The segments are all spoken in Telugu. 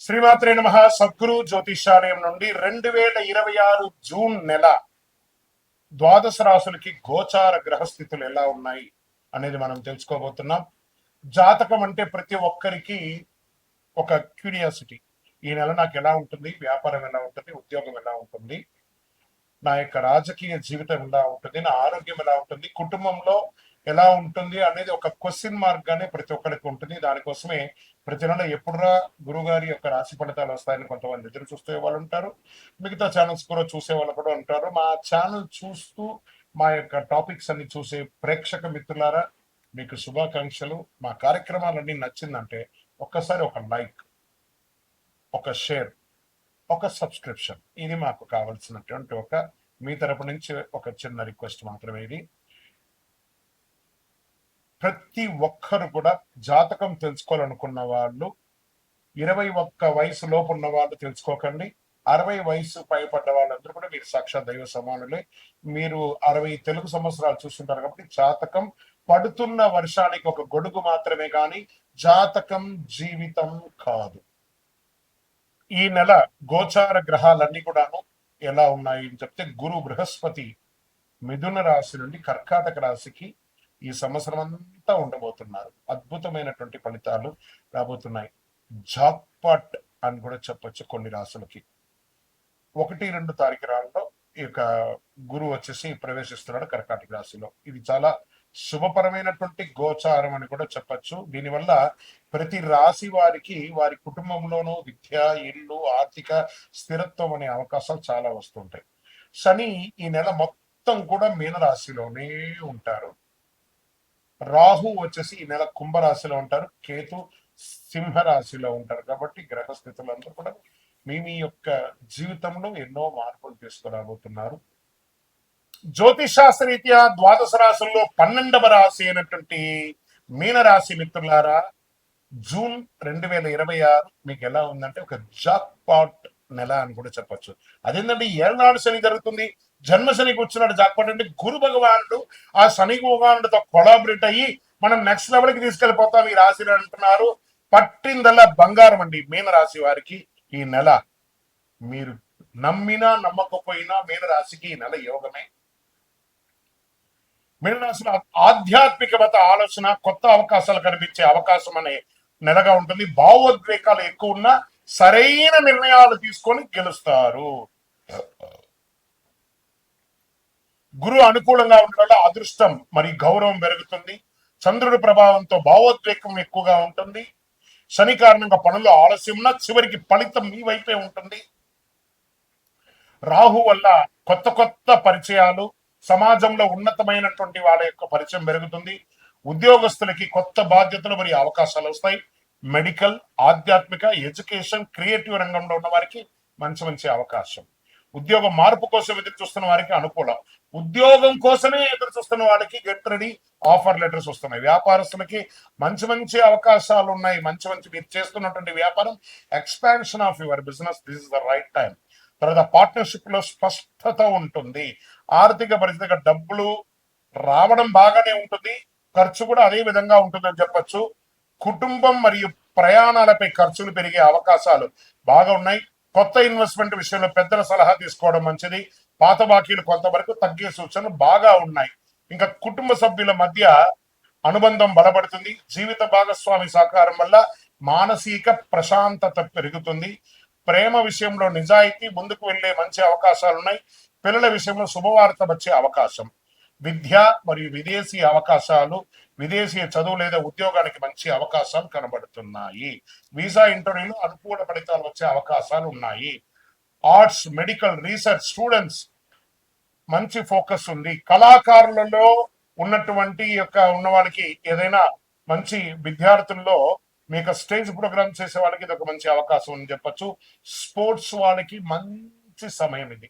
శ్రీమాత్రే నమః. సద్గురు జ్యోతిషాలయం నుండి 2026 జూన్ నెల ద్వాదశ రాశులకి గోచార గ్రహస్థితులు ఎలా ఉన్నాయి అనేది మనం తెలుసుకోబోతున్నాం. జాతకం అంటే ప్రతి ఒక్కరికి ఒక క్యూరియాసిటీ. ఈ నెల నాకు ఎలా ఉంటుంది, వ్యాపారం ఎలా ఉంటుంది, ఉద్యోగం ఎలా ఉంటుంది, నా యొక్క రాజకీయ జీవితం ఎలా ఉంటుంది, నా ఆరోగ్యం ఎలా ఉంటుంది, కుటుంబంలో ఎలా ఉంటుంది అనేది ఒక క్వశ్చన్ మార్క్ గానే ప్రతి ఒక్కరికి ఉంటుంది. దానికోసమే ప్రతి నెల ఎప్పుడురా గురుగారి యొక్క రాశి ఫలితాలు వస్తాయని కొంతమంది ఎదురు చూసే వాళ్ళు ఉంటారు. మిగతా ఛానల్స్ కూడా చూసే వాళ్ళు కూడా ఉంటారు. మా ఛానల్ చూస్తూ మా యొక్క టాపిక్స్ అన్ని చూసే ప్రేక్షక మిత్రులారా, మీకు శుభాకాంక్షలు. మా కార్యక్రమాలన్నీ నచ్చిందంటే ఒక్కసారి ఒక లైక్, ఒక షేర్, ఒక సబ్స్క్రిప్షన్, ఇది మాకు కావాల్సినటువంటి మీ తరపు నుంచి ఒక చిన్న రిక్వెస్ట్ మాత్రమే. ఇది ప్రతి ఒక్కరు కూడా జాతకం తెలుసుకోవాలనుకున్న వాళ్ళు 21 వయసు లోపు ఉన్న వాళ్ళు తెలుసుకోకండి. 60 వయసు పైపడ్డ వాళ్ళందరూ కూడా మీరు సాక్షాత్ దైవ సమానులే. మీరు 60 తెలుగు సంవత్సరాలు చూస్తుంటారు కాబట్టి జాతకం పడుతున్న వర్షానికి ఒక గొడుగు మాత్రమే కానీ జాతకం జీవితం కాదు. ఈ నెల గోచార గ్రహాలన్నీ కూడాను ఎలా ఉన్నాయి అని చెప్తే, గురు బృహస్పతి మిథున రాశి నుండి కర్కాటక రాశికి ఈ సంవత్సరం అంతా ఉండబోతున్నారు. అద్భుతమైనటువంటి ఫలితాలు రాబోతున్నాయి. జాక్పాట్ అని కూడా చెప్పొచ్చు కొన్ని రాశులకి. 1-2 తారీఖులలో ఈ యొక్క గురువు వచ్చేసి ప్రవేశిస్తున్నాడు కర్కాటక రాశిలో. ఇది చాలా శుభపరమైనటువంటి గోచారం అని కూడా చెప్పచ్చు. దీనివల్ల ప్రతి రాశి వారికి వారి కుటుంబంలోనూ విద్య, ఇల్లు, ఆర్థిక స్థిరత్వం అనే అవకాశాలు చాలా వస్తుంటాయి. శని ఈ నెల మొత్తం కూడా మీనరాశిలోనే ఉంటారు. రాహు వచ్చేసి ఈ నెల కుంభరాశిలో ఉంటారు. కేతు సింహరాశిలో ఉంటారు. కాబట్టి గ్రహస్థితులందరూ కూడా మీ యొక్క జీవితంలో ఎన్నో మార్పులు తీసుకురాబోతున్నారు. జ్యోతిషాస్త్రరీత్యా ద్వాదశ రాశుల్లో 12వ రాశి అయినటువంటి మీనరాశి మిత్రులారా, జూన్ 2026 మీకు ఎలా ఉందంటే ఒక జాక్పాట్ నెల అని కూడా చెప్పచ్చు. అదేంటంటే ఏళ్ళనాడు శని జరుగుతుంది. జన్మ శనికి వచ్చినాడు జాక్పాట్ అంటే గురు భగవానుడు ఆ శని భగవానుడితో కొలాబరేట్ అయ్యి మనం నెక్స్ట్ లెవెల్కి తీసుకెళ్లిపోతాం ఈ రాశిని అంటున్నారు. పట్టిందల్లా బంగారం అండి మీనరాశి వారికి. ఈ నెల మీరు నమ్మినా నమ్మకపోయినా మీనరాశికి ఈ నెల యోగమే. మీనరాశిలో ఆధ్యాత్మికత ఆలోచన, కొత్త అవకాశాలు కనిపించే అవకాశం అనే నెలగా ఉంటుంది. భావోద్వేగాలు ఎక్కువ ఉన్నా సరైన నిర్ణయాలు తీసుకొని గెలుస్తారు. గురు అనుకూలంగా ఉండడం అదృష్టం మరి గౌరవం పెరుగుతుంది. చంద్రుడి ప్రభావంతో భావోద్వేగం ఎక్కువగా ఉంటుంది. శని కారణంగా పనులు ఆలస్యం ఉన్నా చివరికి ఫలితం మీ వైపే ఉంటుంది. రాహు వల్ల కొత్త కొత్త పరిచయాలు, సమాజంలో ఉన్నతమైనటువంటి వాళ్ళ యొక్క పరిచయం పెరుగుతుంది. ఉద్యోగస్తులకి కొత్త బాధ్యతలు మరియు అవకాశాలు వస్తాయి. మెడికల్, ఆధ్యాత్మిక, ఎడ్యుకేషన్, క్రియేటివ్ రంగంలో ఉన్న వారికి మంచి మంచి అవకాశం. ఉద్యోగం మార్పు కోసం ఎదురు చూస్తున్న వారికి అనుకూలం. ఉద్యోగం కోసమే ఎదురు చూస్తున్న వాళ్ళకి గెట్ రెడీ, ఆఫర్ లెటర్స్ వస్తున్నాయి. వ్యాపారస్తులకి మంచి మంచి అవకాశాలు ఉన్నాయి. మంచి మీరు చేస్తున్నటువంటి వ్యాపారం, expansion of your business, this is the right time. తర్వాత పార్ట్నర్షిప్ లో స్పష్టత ఉంటుంది. ఆర్థిక పరిస్థితిగా డబ్బులు రావడం బాగానే ఉంటుంది, ఖర్చు కూడా అదే విధంగా ఉంటుందని చెప్పచ్చు. కుటుంబం మరియు ప్రయాణాలపై ఖర్చులు పెరిగే అవకాశాలు బాగా ఉన్నాయి. కొత్త ఇన్వెస్ట్మెంట్ విషయంలో పెద్దల సలహా తీసుకోవడం మంచిది. పాత బాకీలు కొంతవరకు తగ్గే సూచనలు బాగా ఉన్నాయి. ఇంకా కుటుంబ సభ్యుల మధ్య అనుబంధం బలపడుతుంది. జీవిత భాగస్వామి సహకారం వల్ల మానసిక ప్రశాంతత పెరుగుతుంది. ప్రేమ విషయంలో నిజాయితీ ముందుకు వెళ్లే మంచి అవకాశాలు ఉన్నాయి. పిల్లల విషయంలో శుభవార్త వచ్చే అవకాశం. విద్య మరియు విదేశీ అవకాశాలు, విదేశీ చదువు లేదా ఉద్యోగానికి మంచి అవకాశాలు కనబడుతున్నాయి. వీసా ఇంటర్వ్యూలు అనుకూల ఫలితాలు వచ్చే అవకాశాలు ఉన్నాయి. ఆర్ట్స్, మెడికల్, రీసెర్చ్ స్టూడెంట్స్ మంచి ఫోకస్ ఉంది. కళాకారులలో ఉన్నటువంటి ఉన్న వాళ్ళకి ఏదైనా మంచి విద్యార్థుల్లో మీకు స్టేజ్ ప్రోగ్రామ్ చేసే వాళ్ళకి ఇది ఒక మంచి అవకాశం అని చెప్పచ్చు. స్పోర్ట్స్ వాళ్ళకి మంచి సమయం ఇది.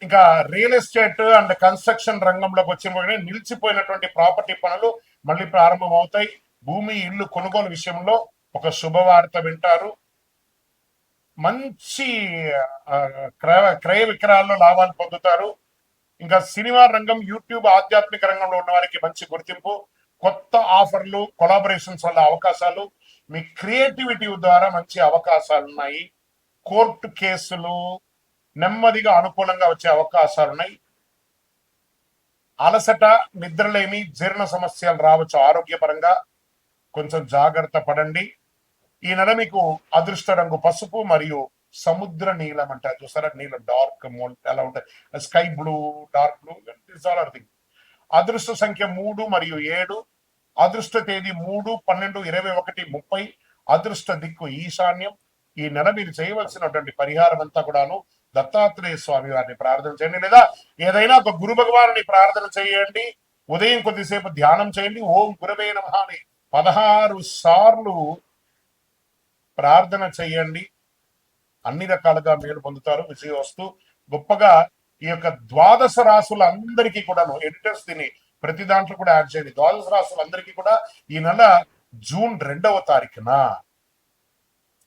ఇంకా రియల్ ఎస్టేట్ అండ్ కన్స్ట్రక్షన్ రంగంలోకి వచ్చిన నిలిచిపోయినటువంటి ప్రాపర్టీ పనులు మళ్ళీ ప్రారంభం అవుతాయి. భూమి, ఇల్లు కొనుగోలు విషయంలో ఒక శుభవార్త వింటారు. మంచి క్రయ విక్రయాల్లో లాభాలు పొందుతారు. ఇంకా సినిమా రంగం, యూట్యూబ్, ఆధ్యాత్మిక రంగంలో ఉన్న వారికి మంచి గుర్తింపు. కొత్త ఆఫర్లు, కొలాబరేషన్స్ వల్ల అవకాశాలు, మీ క్రియేటివిటీ ద్వారా మంచి అవకాశాలు ఉన్నాయి. కోర్టు కేసులు నెమ్మదిగా అనుకూలంగా వచ్చే అవకాశాలు ఉన్నాయి. అలసట, నిద్రలేమి, జీర్ణ సమస్యలు రావచ్చు. ఆరోగ్యపరంగా కొంచెం జాగ్రత్త పడండి. ఈ నెల మీకు అదృష్ట రంగు పసుపు మరియు సముద్ర నీలం అంటారు చూసారా, నీలం డార్క్ ఎలా ఉంటాయి, sky blue, dark blue, thing. అదృష్ట సంఖ్య 3 మరియు 7. అదృష్ట తేదీ 3, 12, 21, 30. అదృష్ట దిక్కు ఈశాన్యం. ఈ నెల మీరు చేయవలసినటువంటి పరిహారం అంతా కూడాను దత్తాత్రేయ స్వామి వారిని ప్రార్థన చేయండి, లేదా ఏదైనా ఒక గురు భగవాన్ని ప్రార్థన చేయండి. ఉదయం కొద్దిసేపు ధ్యానం చేయండి. ఓం గురవే నమః అని 16 సార్లు ప్రార్థన చేయండి. అన్ని రకాలుగా మేలు పొందుతారు. విజయవస్తు. గొప్పగా ఈ యొక్క ద్వాదశ రాసులందరికీ కూడాను ఎడిటర్స్ దీన్ని ప్రతి దాంట్లో కూడా యాడ్ చేయండి. ద్వాదశ రాసులందరికీ కూడా ఈ నెల జూన్ 2వ తారీఖున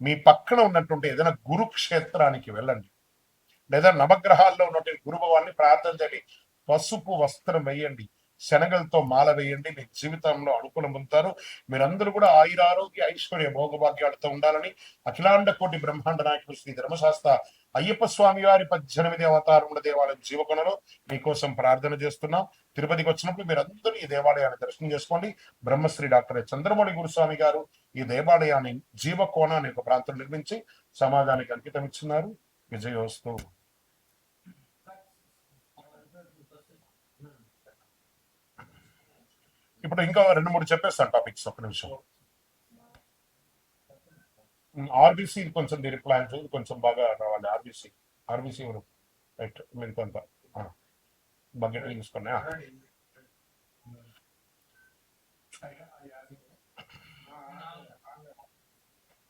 మీ పక్కన ఉన్నటువంటి ఏదైనా గురుక్షేత్రానికి వెళ్ళండి, లేదా నవగ్రహాల్లో ఉన్నటువంటి గురుభవాన్ని ప్రార్థన చేయండి. పసుపు వస్త్రం వేయండి, శనగలతో మాల వేయండి. మీ జీవితంలో అనుకూలం పొందుతారు. మీరందరూ కూడా ఆయురారోగ్య ఐశ్వర్య భోగభాగ్యాలతో ఉండాలని అఖిలాండ కోటి బ్రహ్మాండ నాయకుడు శ్రీ ధర్మశాస్త్ర అయ్యప్ప స్వామి వారి 18 అవతారముల దేవాలయం జీవకొనలో మీకోసం ప్రార్థన చేస్తున్నాం. తిరుపతికి వచ్చినప్పుడు మీరందరూ ఈ దేవాలయాన్ని దర్శనం చేసుకోండి. బ్రహ్మశ్రీ డాక్టర్ చంద్రమౌళి గురుస్వామి గారు ఈ దేవాలయాన్ని జీవకోన అనే ఒక ప్రాంతం నిర్మించి సమాజానికి అంకితం ఇచ్చినారు. విజయోస్తు. ఇప్పుడు ఇంకా 2-3 చెప్పేస్తాను టాపిక్స్. ఒక్క నిమిషం. ఆర్బీసీ కొంచెం దీని ప్లాన్ కొంచెం బాగా రావాలి. RBC right. మీరు కొంత బడ్జెట్ చూసుకున్నా.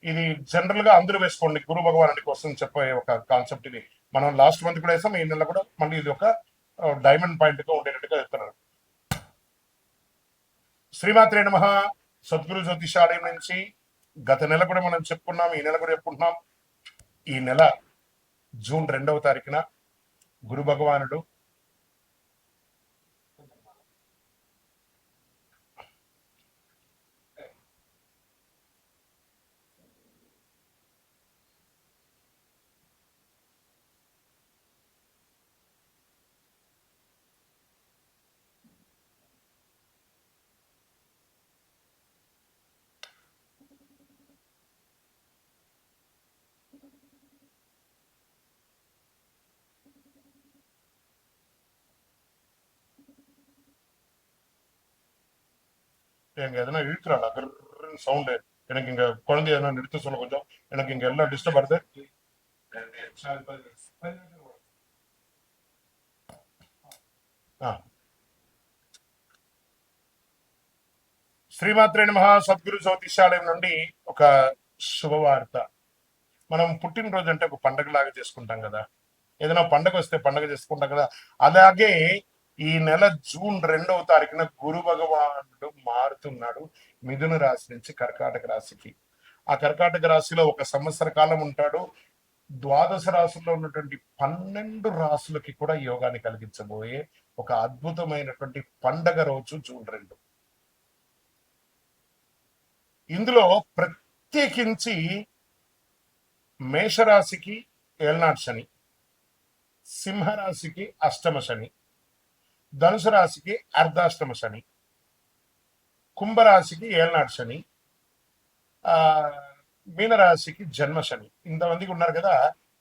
ఇది జనరల్ గా అందరూ వేసుకోండి. గురు భగవానుడి కోసం చెప్పే ఒక కాన్సెప్ట్ ఇది. మనం లాస్ట్ మంత్ కూడా వేసాం. ఈ నెల కూడా మళ్ళీ ఇది ఒక డైమండ్ పాయింట్ గా ఉండేటట్టుగా చెప్తున్నారు. శ్రీమాత్రే నమః. సద్గురు జ్యోతిషాలయం నుంచి గత నెల కూడా మనం చెప్పుకున్నాం, ఈ నెల కూడా చెప్పుకుంటున్నాం. ఈ నెల జూన్ 2వ తారీఖున గురు భగవానుడు எங்க எதனா இழுக்கிறாடா சவுண்டு. எனக்கு இங்க குழந்தை எதனா நிறுத்த சொல்ல கொஞ்சம். எனக்கு இங்க எல்லாம் டிஸ்டர்ப் ஆகுது. శ్రీమాత్రే నమః. సద్గురు జ్యోతిషాలయం నుండి ఒక శుభవార్త. మనం పుట్టినరోజు అంటే ఒక పండగలాగా చేసుకుంటాం కదా, ఏదైనా పండగ వస్తే పండగ చేసుకుంటాం కదా, అలాగే ఈ నెల జూన్ 2వ తారీఖున గురు భగవానుడు మారుతున్నాడు మిథున రాశి నుంచి కర్కాటక రాశికి. ఆ కర్కాటక రాశిలో ఒక సంవత్సర కాలం ఉంటాడు. ద్వాదశ రాశుల్లో ఉన్నటువంటి 12 రాశులకి కూడా యోగాన్ని కలిగించబోయే ఒక అద్భుతమైనటువంటి పండగ రోజు జూన్ 2. ఇందులో ప్రత్యేకించి మేషరాశికి ఏళ్నాడు శని, సింహరాశికి అష్టమ శని, ధనుసు రాశికి అర్ధాష్టమ శని, కుంభరాశికి ఏళ్నాడు శని, మీనరాశికి జన్మ శని. ఇంతమందికి ఉన్నారు కదా.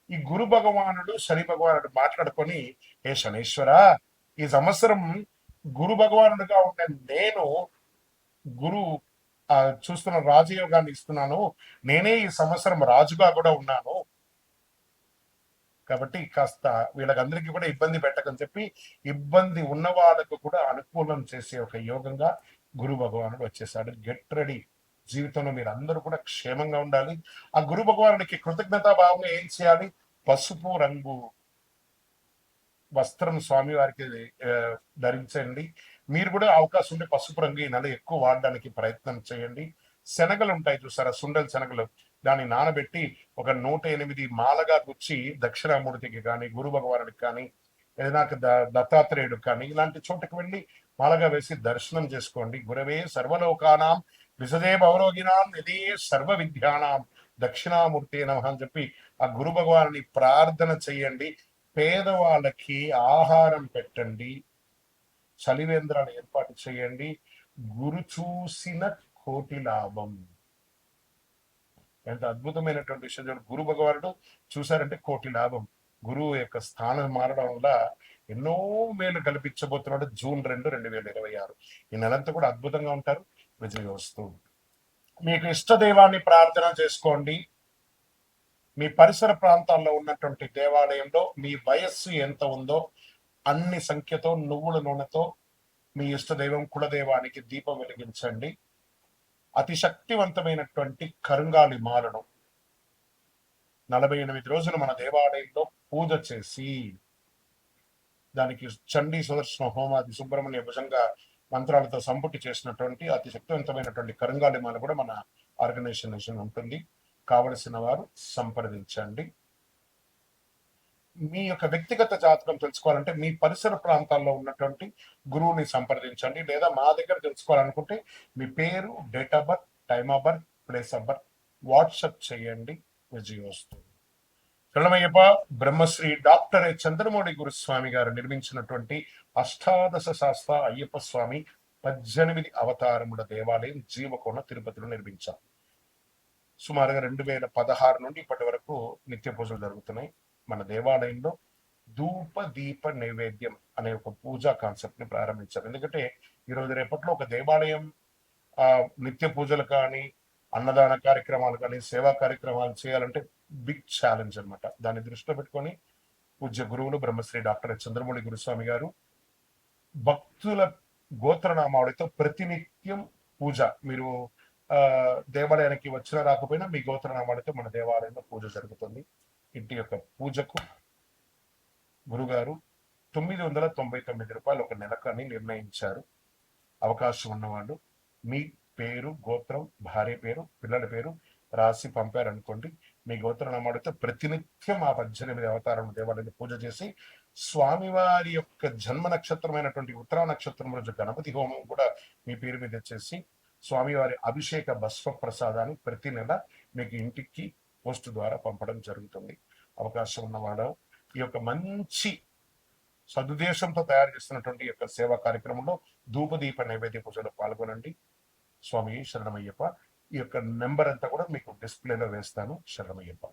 ఈ గురు భగవానుడు శని భగవానుడు మాట్లాడుకొని, ఏ శనీశ్వర, ఈ సంవత్సరం గురు భగవానుడుగా ఉండే నేను గురు చూస్తున్న రాజయోగాన్ని ఇస్తున్నాను, నేనే ఈ సంవత్సరం రాజుగా కూడా ఉన్నాను, కాబట్టి కాస్త వీళ్ళకందరికీ కూడా ఇబ్బంది పెట్టకని చెప్పి ఇబ్బంది ఉన్న వాళ్ళకు కూడా అనుకూలం చేసే ఒక యోగంగా గురు భగవానుడు వచ్చేసాడు. Get ready. జీవితంలో మీరు అందరూ కూడా క్షేమంగా ఉండాలి. ఆ గురు భగవానుడికి కృతజ్ఞతా భావంగా ఏం చేయాలి? పసుపు రంగు వస్త్రం స్వామి వారికి ధరించండి. మీరు కూడా అవకాశం ఉంటే పసుపు రంగు ఈ నెల ఎక్కువ వాడడానికి ప్రయత్నం చేయండి. శనగలు ఉంటాయి చూసారా, సుండల శనగలు, దాన్ని నానబెట్టి ఒక 108 మాలగా గుచ్చి దక్షిణామూర్తికి కానీ, గురు భగవానుడికి కానీ, ఏదైనా దత్తాత్రేయుడికి కానీ ఇలాంటి చోటుకి వెళ్ళి మాలగా వేసి దర్శనం చేసుకోండి. గురవే సర్వలోకానాం విసదే భవరోగినాం నిదే సర్వ విద్యానాం దక్షిణామూర్తి నమః అని చెప్పి ఆ గురు భగవాన్ని ప్రార్థన చెయ్యండి. పేదవాళ్ళకి ఆహారం పెట్టండి, చలివేంద్రాలు ఏర్పాటు చేయండి. గురు చూసిన కోటి లాభం. ఎంత అద్భుతమైనటువంటి విషయం చూడండి. గురు భగవానుడు చూశారంటే కోటి లాభం. గురువు యొక్క స్థానం మారడం వల్ల ఎన్నో మేలు కల్పించబోతున్నాడు. జూన్ 2, 2026 ఈ నెలంతా కూడా అద్భుతంగా ఉంటారు. విజయోస్తు. మీకు ఇష్ట దైవాన్ని ప్రార్థన చేసుకోండి. మీ పరిసర ప్రాంతాల్లో ఉన్నటువంటి దేవాలయంలో మీ వయస్సు ఎంత ఉందో అన్ని సంఖ్యతో నువ్వుల నూనెతో మీ ఇష్ట దైవం కులదైవానికి దీపం వెలిగించండి. అతి శక్తివంతమైనటువంటి కరుంగాలి మాలను 48 రోజులు మన దేవాలయంలో పూజ చేసి దానికి చండీ సుదర్శన హోమాది సుబ్రహ్మణ్య భుజంగ మంత్రాలతో సంపుటి చేసినటువంటి అతి శక్తివంతమైనటువంటి కరుంగాలి మాల కూడా మన ఆర్గనైజేషన్ ఉంటుంది. కావలసిన వారు సంప్రదించండి. మీ యొక్క వ్యక్తిగత జాతకం తెలుసుకోవాలంటే మీ పరిసర ప్రాంతాల్లో ఉన్నటువంటి గురువుని సంప్రదించండి. లేదా మా దగ్గర తెలుసుకోవాలనుకుంటే మీ పేరు, date of birth, time of birth, place of birth WhatsApp చేయండి. విజయోస్తు. శరణమయ్యప్ప. బ్రహ్మశ్రీ డాక్టర్ చంద్రమౌళి గురుస్వామి గారు నిర్మించినటువంటి అష్టాదశ శాస్త్ర అయ్యప్ప స్వామి 18 అవతారముల దేవాలయం జీవకోణ తిరుపతిలో నిర్మించారు. సుమారుగా 2016 నుండి ఇప్పటి వరకు నిత్య పూజలు జరుగుతున్నాయి. మన దేవాలయంలో ధూప దీప నైవేద్యం అనే ఒక పూజా కాన్సెప్ట్ ని ప్రారంభించారు. ఎందుకంటే ఈరోజు రేపట్లో ఒక దేవాలయం నిత్య పూజలు కానీ, అన్నదాన కార్యక్రమాలు కానీ, సేవా కార్యక్రమాలు చేయాలంటే బిగ్ ఛాలెంజ్ అనమాట. దాన్ని దృష్టిలో పెట్టుకొని పూజ్య గురువులు బ్రహ్మశ్రీ డాక్టర్ చంద్రమౌళి గురుస్వామి గారు భక్తుల గోత్రనామావళితో ప్రతినిత్యం పూజ. మీరు దేవాలయానికి వచ్చినా రాకపోయినా మీ గోత్రనామాలతో మన దేవాలయంలో పూజ జరుగుతుంది. ఇంటి యొక్క పూజకు గురుగారు 999 రూపాయలు ఒక నెలకని నిర్ణయించారు. అవకాశం ఉన్నవాళ్ళు మీ పేరు, గోత్రం, భార్య పేరు, పిల్లల పేరు రాసి పంపారనుకోండి. మీ గోత్రనామాడితో ప్రతినిత్యం ఆ 18 అవతారం దేవాలయాన్ని పూజ చేసి స్వామివారి యొక్క జన్మ నక్షత్రమైనటువంటి ఉత్తరా నక్షత్రం రోజు గణపతి హోమం కూడా మీ పేరు మీద చేసి స్వామివారి అభిషేక భస్మ ప్రసాదాన్ని ప్రతి నెల మీకు ఇంటికి పోస్ట్ ద్వారా పంపడం జరుగుతుంది. అవకాశం ఉన్నవాడు ఈ యొక్క మంచి సదుద్దేశంతో తయారు చేస్తున్నటువంటి యొక్క సేవా కార్యక్రమంలో ధూపదీప నైవేద్య పూజలో పాల్గొనండి. స్వామి శరణమయ్యప్ప. ఈ యొక్క నెంబర్ అంతా కూడా మీకు డిస్ప్లేలో వేస్తాను. శరణమయ్యప్ప.